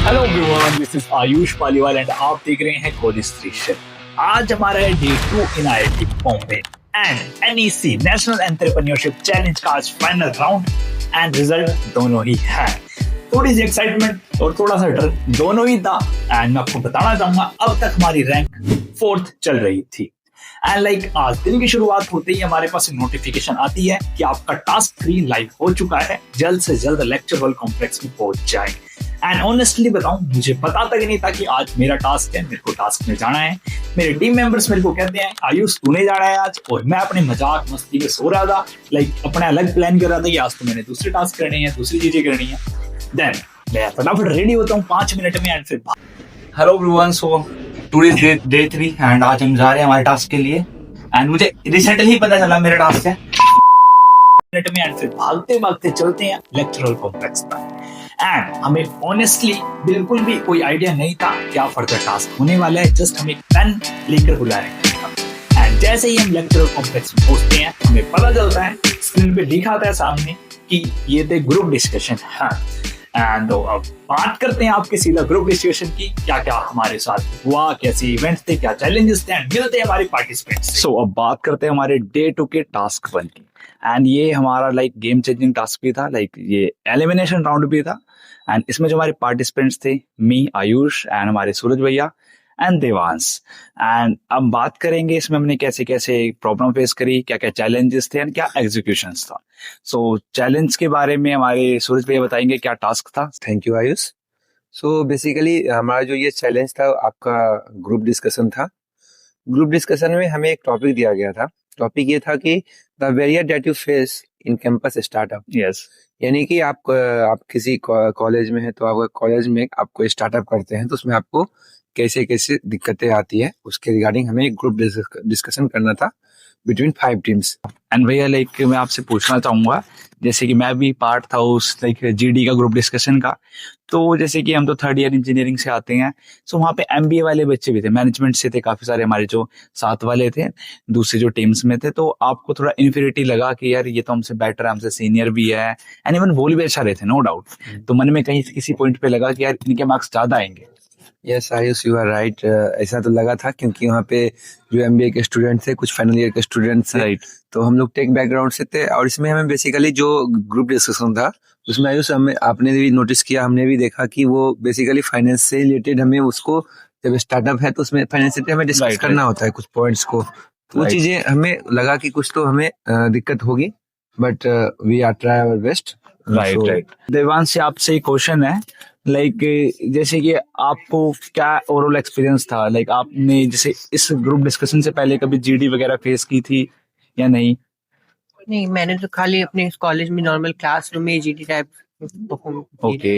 Hello everyone, this is Ayush Paliwal and आप देख रहे हैं कॉलेज स्टेशन। आज हमारा है day 2 in IIT Bombay and NEC national entrepreneurship challenge का आज फाइनल राउंड एंड रिजल्ट दोनों ही है। थोड़ी सी एक्साइटमेंट और थोड़ा सा डर दोनों ही था एंड मैं आपको बताना चाहूंगा अब तक हमारी रैंक 4th चल रही थी एंड आज दिन की शुरुआत होते ही हमारे पास नोटिफिकेशन आती है कि आपका टास्क 3 लाइव हो चुका है, जल्द से जल्द लेक्चर हॉल कॉम्प्लेक्स में पहुंच जाए। एंड ऑनेस्टली बताऊं, मुझे पता तक नहीं था कि आज मेरा टास्क है, मेरे को टास्क में जाना है। मेरे टीम मेंबर्स मेरे को कहते हैं आयुष तूने जाना है आज, और मैं अपने मजाक मस्ती में सो रहा था, अपना अलग प्लान कर रहा था कि आज तो मैंने दूसरे टास्क करने हैं, दूसरी चीजें करनी है। देन मैं फटाफट रेडी होता हूँ 5 मिनट में एंड फिर hello everyone, so today day 3 and आज हम जा रहे हैं हमारे टास्क के लिए। एंड मुझे रिसेंटली ही पता चला मेरा टास्क है मिनट में एंड फिर भागते भागते चलते हैं लेक्चरल कॉम्प्लेक्स पर। एंड हमें ऑनेस्टली बिल्कुल भी कोई आइडिया नहीं था क्या फर्दर टास्क होने वाला है, जस्ट हमें पेन लेकर बुलाया गया। एंड जैसे ही हम लेक्चरल कॉम्प्लेक्स में पहुंचते हैं हमें पता चलता है, स्क्रीन पे लिखा था सामने कि ये थे ग्रुप डिस्कशन है। एंड अब बात करते हैं आपके सीधा ग्रुप डिस्कशन की, क्या क्या हमारे साथ हुआ, कैसे इवेंट्स थे, क्या चैलेंजेस थे, एंड मिलते हैं हमारे पार्टिसिपेंट्स। सो अब बात करते हैं हमारे डे 2 के टास्क 1 की। एंड ये हमारा गेम चेंजिंग टास्क भी था, ये एलिमिनेशन राउंड भी था। एंड इसमें जो हमारे पार्टिसिपेंट्स थे, मी, आयुष एंड हमारे सूरज भैया एंड देवांश। एंड अब बात करेंगे इसमें हमने कैसे कैसे प्रॉब्लम फेस करी, क्या क्या चैलेंजेस थे एंड क्या एग्जीक्यूशंस था। सो चैलेंज के बारे में हमारे सूरज भैया बताएंगे क्या टास्क था। Thank you Ayush. So basically हमारा जो ये चैलेंज था आपका ग्रुप डिस्कशन था। ग्रुप डिस्कशन में हमें एक टॉपिक दिया गया था। टॉपिक ये था कि the barrier that you face in campus startup. Yes, यानी कि आप किसी कॉलेज में है तो आपका कॉलेज में आपको स्टार्टअप करते हैं तो उसमें आपको कैसे कैसे दिक्कतें आती है, उसके रिगार्डिंग हमें एक ग्रुप डिस्कशन करना था बिटवीन 5 टीम्स। एंड भैया मैं आपसे पूछना चाहूंगा, जैसे कि मैं भी पार्ट था उस जीडी का ग्रुप डिस्कशन का, तो जैसे कि हम तो 3rd ईयर इंजीनियरिंग से आते हैं, सो वहाँ पे एमबीए वाले बच्चे भी थे, मैनेजमेंट से थे काफी सारे, हमारे जो साथ वाले थे दूसरे जो टीम्स में थे। तो आपको थोड़ा इन्फीरियरिटी लगा कि यार ये तो हमसे बेटर है, हमसे सीनियर भी है, एंड इवन बोल भी अच्छा रहे थे, नो डाउट। तो मन में कहीं किसी पॉइंट पे लगा कि यार इनके मार्क्स ज्यादा आएंगे। Yes Ayush, you are right. ऐसा तो लगा था क्योंकि वहाँ पे जो एमबीए के स्टूडेंट थे, कुछ फाइनल ईयर के स्टूडेंट्स थे, राइट। तो हम लोग टेक बैकग्राउंड से थे। और इसमें हमें बेसिकली जो ग्रुप डिस्कशन था उसमें आयुष आपने भी नोटिस किया, हमने भी देखा कि वो बेसिकली फाइनेंस से रिलेटेड, हमें उसको जब स्टार्टअप है तो उसमें फाइनेंस से हमें डिस्कस करना होता है कुछ पॉइंट्स को। तो वो चीजें हमें लगा कि कुछ तो हमें दिक्कत होगी, but we are try our best. Right. Devansh से आपसे एक क्वेश्चन है, जैसे कि आपको क्या ओवरऑल एक्सपीरियंस था, आपने जैसे इस ग्रुप डिस्कशन से पहले कभी जीडी वगैरह फेस की थी या नहीं? नहीं, मैंने तो खाली अपने कॉलेज में नॉर्मल क्लासरूम में जीडी टाइप परफॉर्म किया। ओके,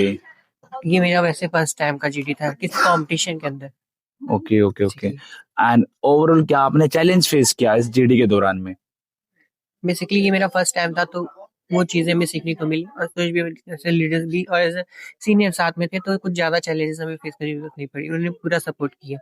ये मेरा वैसे फर्स्ट टाइम का जीडी था किसी कंपटीशन के अंदर। ओके। एंड ओवरऑल क्या आपने चैलेंज फेस किया इस जीडी के दौरान में? बेसिकली ये मेरा फर्स्ट टाइम था तो वो चीजें हमें सीखने को मिली, और कुछ भी ऐसे लीडर्स भी और ऐसे सीनियर साथ में थे तो कुछ ज्यादा चैलेंजेस हमें फेस करने की जरूरत नहीं पड़ी, उन्होंने पूरा सपोर्ट किया।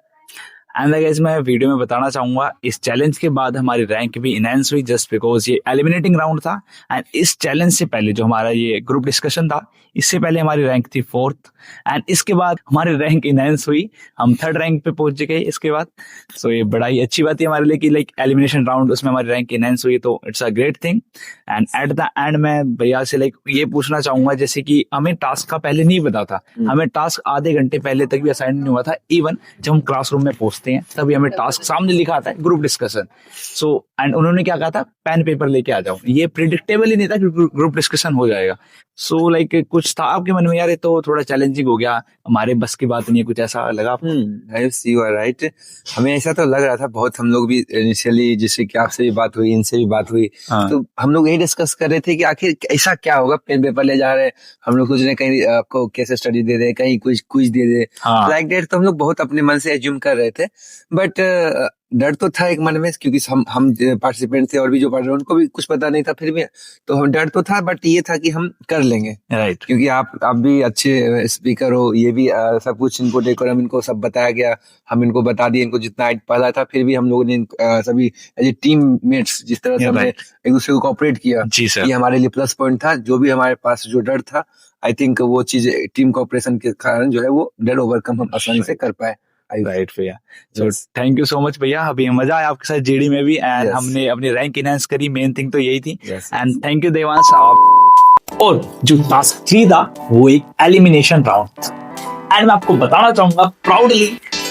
एंड गाइस, मैं वीडियो में बताना चाहूंगा इस चैलेंज के बाद हमारी रैंक भी इनहेंस हुई, जस्ट बिकॉज ये एलिमिनेटिंग राउंड था। एंड इस चैलेंज से पहले जो हमारा ये ग्रुप डिस्कशन था, इससे पहले हमारी रैंक थी 4th, एंड इसके बाद हमारी रैंक इनहेंस हुई, हम 3rd रैंक पे पहुंच गए इसके बाद। सो ये बड़ा ही अच्छी बात है हमारे लिए कि एलिमिनेशन राउंड उसमें हमारी रैंक इनहेंस हुई, तो it's a great thing. And at the end मैं भैया से ये पूछना चाहूंगा, जैसे कि हमें टास्क का पहले नहीं पता था, हमें टास्क आधे घंटे पहले तक भी असाइन नहीं हुआ था। इवन जब हम क्लासरूम में पहुंचते हैं तभी हमें टास्क सामने लिखा आता है ग्रुप डिस्कशन। सो एंड उन्होंने क्या कहा था, पेन पेपर लेके आ जाओ। ये प्रिडिक्टेबल ही नहीं था कि ग्रुप डिस्कशन हो जाएगा। सो कुछ था आपके मन में, यार ये तो थोड़ा चैलेंजिंग हो गया, हमारे बस की बात नहीं है, कुछ ऐसा लगा आपको? You are right. हमें ऐसा तो लग रहा था बहुत। हम लोग भी इनिशियली, जैसे कि आपसे भी बात हुई, इनसे भी बात हुई, तो हम लोग यही डिस्कस कर रहे थे कि आखिर ऐसा क्या होगा, पेन पेपर ले जा रहे हैं हम लोग, कुछ ने कहीं आपको केस स्टडी दे दे, कहीं कुछ दे दे, लाइक दैट। तो हम लोग बहुत अपने मन से एज्यूम कर रहे थे, बट डर तो था एक मन में, क्योंकि हम पार्टिसिपेंट थे और भी जो पार्टिसिपेंट उनको भी कुछ पता नहीं था, फिर भी तो हम डर तो था, बट ये था कि हम कर लेंगे। राइट। क्योंकि आप भी अच्छे स्पीकर हो, ये भी सब कुछ इनको देखकर हम इनको सब बताया गया, हम इनको बता दिए, इनको जितना पता था, फिर भी हम लोगों ने सभी एज ए टीम मेट्स जिस तरह से हमने एक दूसरे को कोऑपरेट किया, जी सर, ये हमारे लिए प्लस पॉइंट था। जो भी हमारे पास जो डर था, आई थिंक वो चीज टीम कोऑपरेशन के कारण जो है वो डेड ओवरकम हम आसानी से कर पाए। राइट भैया, so thank you so much भैया, अभी मजा आया आपके साथ जेडी में भी, एंड Yes. हमने अपनी रैंक इनहेंस करी, मेन थिंग तो यही थी। Yes, and thank you Devansh. और जो टास्क 3 था वो एक एलिमिनेशन राउंड था, एंड मैं आपको बताना चाहूंगा प्राउडली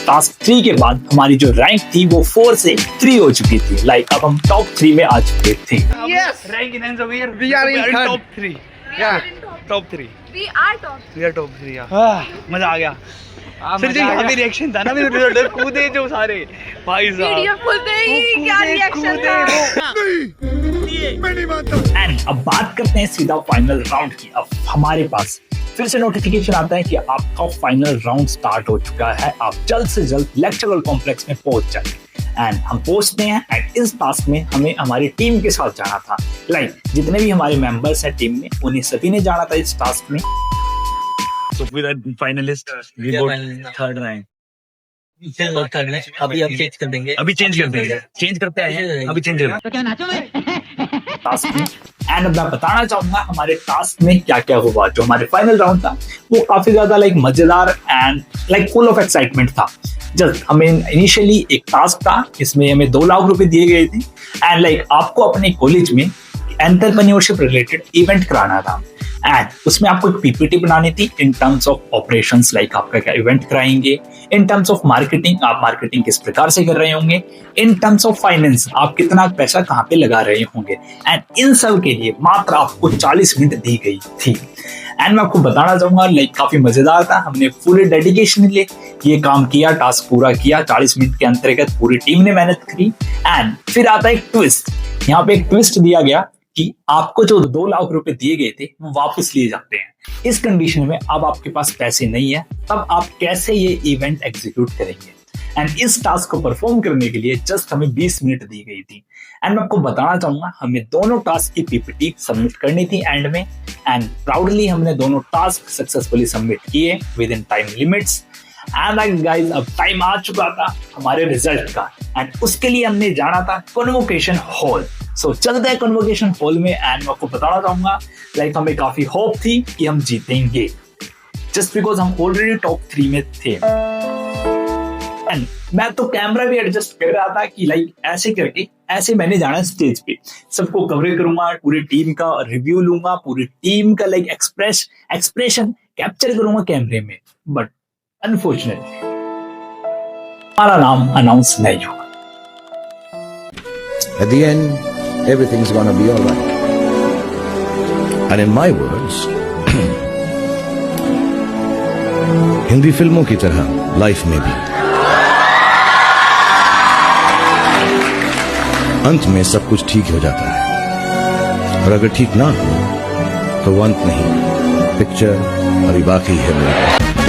टास्क 3 के बाद हमारी जो रैंक थी वो 4 से 3 हो चुकी थी। लाइक अब हम टॉप 3 में आ चुके थे। Rank enhance over here. We are in third. top 3. Yeah, top 3. We are top. We are top 3. मजा आ गया। सर जी अभी रिएक्शन था ना, मेरे रिजल्ट कूदे जो सारे भाई साहब। वीडियो खुलते ही क्या रिएक्शन था। एंड अब बात करते हैं सीधा फाइनल राउंड की। अब हमारे पास फिर से नोटिफिकेशन आता है कि आपका फाइनल राउंड स्टार्ट हो चुका है, आप जल्द से जल्द लेक्चरल कॉम्प्लेक्स में पहुंच जाए। एंड हम पहुंचते हैं, एंड इस टास्क में हमें हमारी टीम के साथ जाना था। लाइक जितने भी हमारे मेंबर्स हैं टीम में, उन्हें सभी ने जाना था इस टास्क में। So with that finalist, we Yeah, got finalist. third rank. अभी अब चेंज कर देंगे। अभी चेंज कर देंगे, चेंज करते हैं, अभी चेंज कर। टास्क में। एंड अब मैं बताना चाहूंगा हमारे टास्क में क्या क्या हुआ। जो हमारे फाइनल राउंड था वो काफी ज्यादा लाइक मजेदार and like full of excitement था। जस्ट हमें इनिशियली एक टास्क था, इसमें हमें 2 लाख रुपए दिए गए थे, एंड लाइक आपको अपने कॉलेज में एंटरप्रेन्योरशिप रिलेटेड इवेंट कराना था, एंड उसमें आपको एक पीपीटी बनानी थी in terms of operations, like आपका क्या इवेंट कराएंगे, इन टर्म्स ऑफ मार्केटिंग आप मार्केटिंग किस प्रकार से कर रहे होंगे, इन टर्म्स ऑफ फाइनेंस आप कितना पैसा कहाँ पे लगा रहे होंगे, एंड इन सब के लिए मात्र आपको 40 मिनट दी गई थी। एंड मैं आपको बताना चाहूंगा लाइक काफी मजेदार था, हमने पूरे डेडिकेशन लिए ये काम किया, टास्क पूरा किया, 40 मिनट के अंतर्गत पूरी टीम ने मेहनत करी। एंड फिर आता है एक ट्विस्ट, यहाँ पे एक ट्विस्ट दिया गया कि आपको जो 2 लाख रुपए दिए गए थे वो वापस लिए जाते हैं। इस कंडीशन में अब आपके पास पैसे नहीं है, तब आप कैसे ये इवेंट एग्जीक्यूट करेंगे। एंड इस टास्क को परफॉर्म करने के लिए जस्ट हमें 20 मिनट दी गई थी। एंड मैं आपको बताना चाहूंगा हमें दोनों टास्क की पीपीटी सबमिट करनी थी एंड में, एंड प्राउडली हमने दोनों टास्क सक्सेसफुली सबमिट किए with in time limits. And guys अब टाइम आ चुका था हमारे रिजल्ट का, एंड उसके लिए हमने जाना था कन्वोकेशन हॉल। सो चलते हैं कन्वोकेशन हॉल में, एंड मैं आपको बताना चाहूंगा लाइक हमें काफी होप थी कि हम जीतेंगे, जस्ट बिकॉज हम ऑलरेडी टॉप 3 में थे। एंड मैं तो कैमरा भी एडजस्ट कर रहा था कि लाइक ऐसे करके ऐसे मैंने जाना स्टेज पे, सबको कवर करूंगा, पूरी टीम का रिव्यू लूंगा, पूरी टीम का लाइक एक्सप्रेशन कैप्चर करूंगा कैमरे में। बट अनफॉर्चुनेटली हमारा नाम अनाउंस नहीं हुआ। At the end, everything's gonna be all right. And in my words, Hindi फिल्मों की तरह लाइफ में भी अंत में सब कुछ ठीक हो जाता है, और अगर ठीक ना हो तो वो अंत नहीं, पिक्चर अभी बाकी है मेरे पास।